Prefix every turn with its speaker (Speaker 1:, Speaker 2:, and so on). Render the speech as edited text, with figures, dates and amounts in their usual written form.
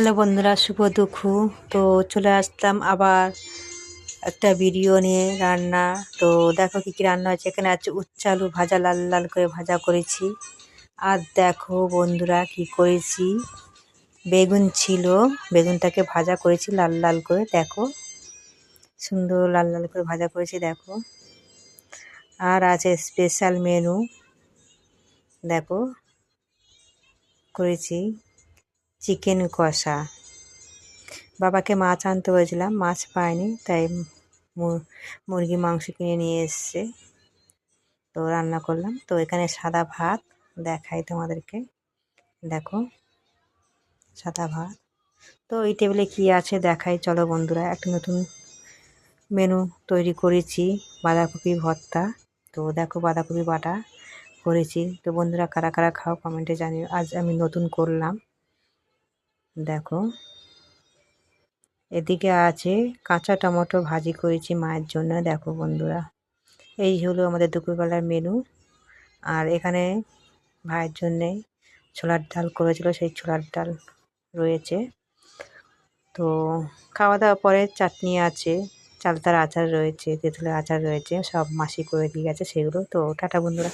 Speaker 1: Hello বন্ধুরা, শুভ দুপুর। তো চলে আসলাম আবার একটা ভিডিও নিয়ে রান্না। তো দেখো কী কী রান্না হয়েছে। এখানে আছে উচ্ছে আলু ভাজা, লাল লাল করে ভাজা করেছি। আর দেখো বন্ধুরা কি করেছি, বেগুন ছিল, বেগুনটাকে ভাজা করেছি লাল লাল করে। দেখো সুন্দর লাল লাল করে ভাজা করেছি দেখো। আর আছে স্পেশাল মেনু, দেখো করেছি চিকেন কষা। বাবাকে মাছ আনতে বলেছিলাম, মাছ পাইনি, তাই মুরগি মাংস কিনে নিয়ে এসছে। তো রান্না করলাম। তো এখানে সাদা ভাত দেখাই তোমাদেরকে, দেখো সাদা ভাত। তো এই টেবিলে কি আছে দেখাই, চলো বন্ধুরা। একটা নতুন মেনু তৈরি করেছি, বাঁধাকপি ভর্তা। তো দেখো বাঁধাকপি বাটা করেছি। তো বন্ধুরা কারা কারা খাও কমেন্টে জানিও। আজ আমি নতুন করলাম, দেখো। এদিকে আছে কাঁচা টমেটো ভাজি করেছি মায়ের জন্য, দেখো বন্ধুরা। এই হলো আমাদের দুপুরবেলার মেনু। আর এখানে ভাইয়ের জন্যে ছোলার ডাল করেছিল, সেই ছোলার ডাল রয়েছে। তো খাওয়া দাওয়ার পরে চাটনি আছে, চালতার আচার রয়েছে, তেঁতুলের আচার রয়েছে, সব মাসি করে দিয়ে গেছে সেগুলো। তো টাটা বন্ধুরা।